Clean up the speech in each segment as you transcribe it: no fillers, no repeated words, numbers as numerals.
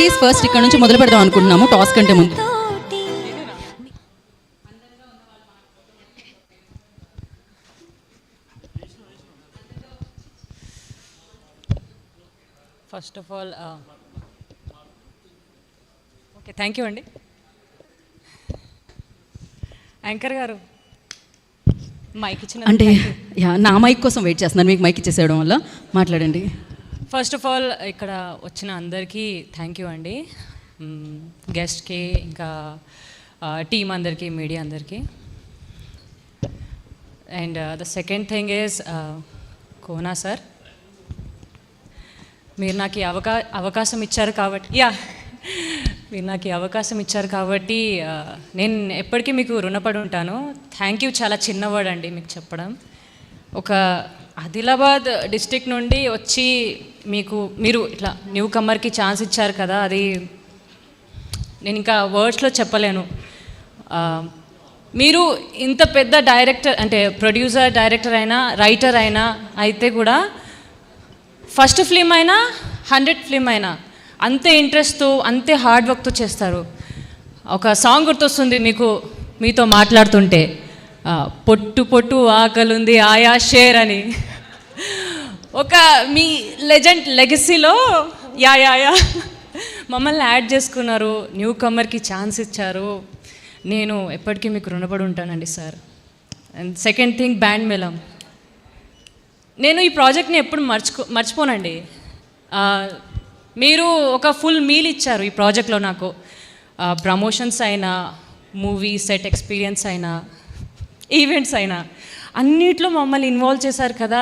Ladies first ఇక్కడ నుంచి మొదలు పెడదాం అనుకుంటున్నాము టాస్ కంటే ముందు. First of all okay, thank you అండి. యాంకర్ గారు మైక్ ఇచ్చిన అంటే నా మైక్ కోసం వెయిట్ చేస్తున్నాను, మీకు మైక్ ఇచ్చేసేయడం వల్ల మాట్లాడండి. ఫస్ట్ ఆఫ్ ఆల్ ఇక్కడ వచ్చిన అందరికీ థ్యాంక్ యూ అండి, గెస్ట్కి ఇంకా టీమ్ అందరికీ, మీడియా అందరికీ. And the second thing is Kona sir, మీరు నాకు ఈ అవకాశం ఇచ్చారు కాబట్టి మీరు నాకు ఈ అవకాశం ఇచ్చారు కాబట్టి నేను ఎప్పటికీ మీకు రుణపడి ఉంటాను. Thank you. చాలా చిన్నవాడు అండి మీకు చెప్పడం. ఒక ఆదిలాబాద్ డిస్ట్రిక్ట్ నుండి వచ్చి మీరు ఇట్లా న్యూ కమ్మర్కి ఛాన్స్ ఇచ్చారు కదా, అది నేను ఇంకా వర్డ్స్లో చెప్పలేను. మీరు ఇంత పెద్ద డైరెక్టర్ అంటే ప్రొడ్యూసర్, డైరెక్టర్ అయినా, రైటర్ అయినా అయితే కూడా ఫస్ట్ ఫిల్మ్ అయినా 100 ఫిల్మ్ అయినా అంతే ఇంట్రెస్ట్తో, అంతే హార్డ్ వర్క్తో చేస్తారు. ఒక సాంగ్ గుర్తొస్తుంది మీతో మాట్లాడుతుంటే, పొట్టు పొట్టు ఆకలుంది ఆయా షేర్ అని. ఒక మీ లెగసీలో యా మమ్మల్ని యాడ్ చేసుకున్నారు, న్యూ కమ్మర్కి ఛాన్స్ ఇచ్చారు. నేను ఎప్పటికీ మీకు రుణపడి ఉంటానండి sir. And second thing, band మేళం. నేను ఈ ప్రాజెక్ట్ని ఎప్పుడు మర్చిపోనండి. మీరు ఒక ఫుల్ మీల్ ఇచ్చారు ఈ ప్రాజెక్ట్లో నాకు. ప్రమోషన్స్ అయినా, మూవీ సెట్ ఎక్స్పీరియన్స్ అయినా, ఈవెంట్స్ అయినా అన్నిట్లో మమ్మల్ని ఇన్వాల్వ్ చేశారు కదా.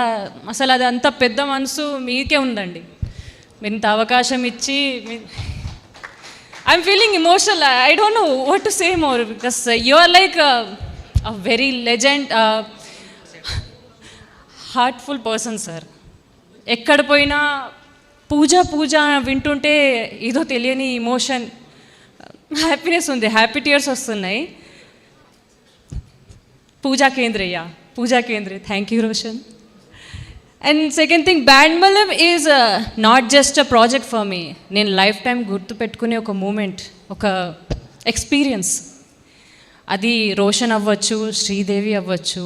అసలు అది అంత పెద్ద మనసు మీకే ఉందండి. మీరు ఇంత అవకాశం ఇచ్చి I'm feeling emotional. I don't know what to say more because you are like a very legend, heartful person sir. ఎక్కడ పోయినా పూజ వింటుంటే ఏదో తెలియని ఇమోషన్, హ్యాపీనెస్ ఉంది, హ్యాపీ టీయర్స్ వస్తున్నాయి. Pooja Kendre, thank you Roshan. And second thing, band మేళం is not just a project for me. నేను life time గుర్తుపెట్టుకునే ఒక మూమెంట్, ఒక ఎక్స్పీరియన్స్. అది రోషన్ అవ్వచ్చు, శ్రీదేవి అవ్వచ్చు,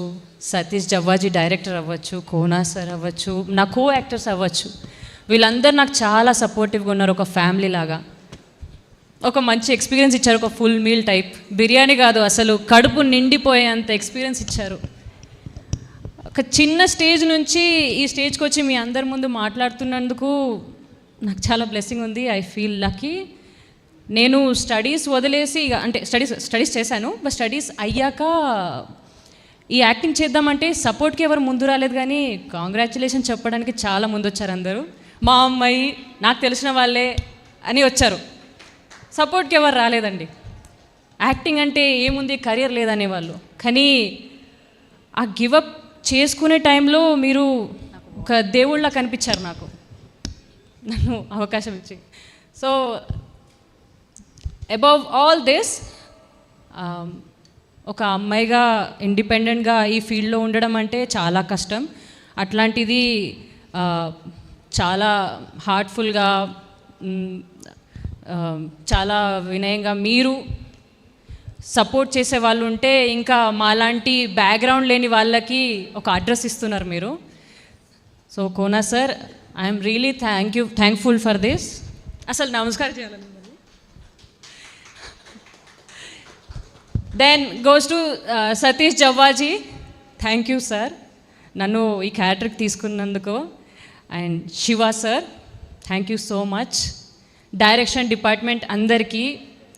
సతీష్ జవ్వాజీ డైరెక్టర్ అవ్వచ్చు, కోనా సార్ అవ్వచ్చు, నా కో యాక్టర్స్ అవ్వచ్చు. వీళ్ళందరూ నాకు చాలా సపోర్టివ్గా ఉన్నారు. ఒక ఫ్యామిలీ లాగా ఒక మంచి ఎక్స్పీరియన్స్ ఇచ్చారు. ఒక ఫుల్ మీల్ టైప్ బిర్యానీ కాదు, అసలు కడుపు నిండిపోయేంత ఎక్స్పీరియన్స్ ఇచ్చారు. ఒక చిన్న స్టేజ్ నుంచి ఈ స్టేజ్కి వచ్చి మీ అందరి ముందు మాట్లాడుతున్నందుకు నాకు చాలా బ్లెస్సింగ్ ఉంది. I feel lucky. నేను స్టడీస్ వదిలేసి, అంటే స్టడీస్ చేశాను, బట్ స్టడీస్ అయ్యాక ఈ యాక్టింగ్ చేద్దామంటే సపోర్ట్కి ఎవరు ముందు రాలేదు, కానీ కాంగ్రాచులేషన్ చెప్పడానికి చాలా ముందు వచ్చారు అందరూ. మా అమ్మాయి, నాకు తెలిసిన వాళ్ళే అని వచ్చారు. సపోర్ట్కి ఎవరు రాలేదండి. యాక్టింగ్ అంటే ఏముంది, కెరియర్ లేదనేవాళ్ళు. కానీ ఆ గివప్ చేసుకునే టైంలో మీరు ఒక దేవుళ్ళ కనిపించారు నాకు, నన్ను అవకాశం ఇచ్చి. సో అబౌవ్ ఆల్ దిస్, ఒక అమ్మాయిగా ఇండిపెండెంట్గా ఈ ఫీల్డ్లో ఉండడం అంటే చాలా కష్టం. అట్లాంటిది చాలా హార్ట్ఫుల్గా, చాలా వినయంగా మీరు సపోర్ట్ చేసే వాళ్ళు ఉంటే, ఇంకా మాలాంటి బ్యాక్గ్రౌండ్ లేని వాళ్ళకి ఒక అడ్రస్ ఇస్తున్నారు మీరు. So Kona sir, I'm really thankful for this. అసలు నమస్కారం చేయాలి. Then goes to Satish Javvaji, thank you sir నన్ను ఈ క్యారెక్టర్కి తీసుకున్నందుకు. And Shiva sir, thank you so much. Direction department అందరికీ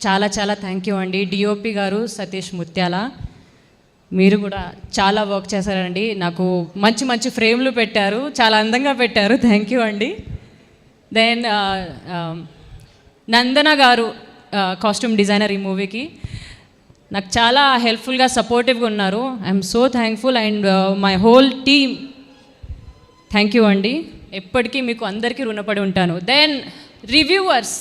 చాలా చాలా థ్యాంక్ యూ అండి. డిఓపి గారు సతీష్ ముత్యాల, మీరు కూడా చాలా వర్క్ చేశారండి. నాకు మంచి మంచి ఫ్రేమ్లు పెట్టారు, చాలా అందంగా పెట్టారు, థ్యాంక్ యూ అండి. దెన్ నందన గారు, కాస్ట్యూమ్ డిజైనర్ ఈ మూవీకి, నాకు చాలా హెల్ప్ఫుల్గా సపోర్టివ్గా ఉన్నారు. I'm so thankful. And my whole team, thank you అండి. ఎప్పటికీ మీకు అందరికీ రుణపడి ఉంటాను. దెన్ रिव्यूअर्स,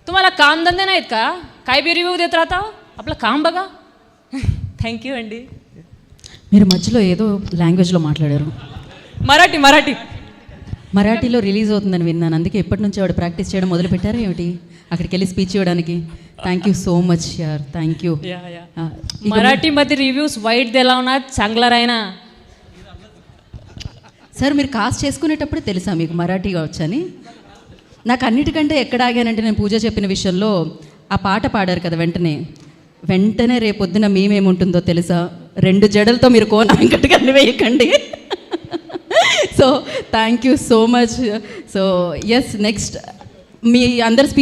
तुम्हाला काम धंदे नाहीत का? काय बी रिव्ह्यू देत राहता, आपलं काम बघा. థ్యాంక్ యూ అండి. మీరు మధ్యలో ఏదో లాంగ్వేజ్లో మాట్లాడారు. మరాఠీ మరాఠీలో రిలీజ్ అవుతుందని విన్నాను, అందుకే ఎప్పటి నుంచి ఆవిడ ప్రాక్టీస్ చేయడం మొదలు పెట్టారా ఏమిటి అక్కడికి వెళ్ళి స్పీచ్ ఇవ్వడానికి? థ్యాంక్ యూ సో మచ్ యార్, థ్యాంక్ యూ. मराठीमध्ये रिव्ह्यूज वाईट दिला ना चांगला राहिना. సార్ మీరు కాస్ట్ చేసుకునేటప్పుడు తెలుసా మీకు మరాఠీగా వచ్చని? నాకు అన్నిటికంటే ఎక్కడ ఆగానంటే నేను పూజ చెప్పిన విషయంలో ఆ పాట పాడారు కదా, వెంటనే రేపొద్దున మేమేముంటుందో తెలుసా, 2 జడలతో మీరు కోన వెంకటగారిని వేయకండి. So thank you so much. So yes, next మీ అందరి స్పీచ్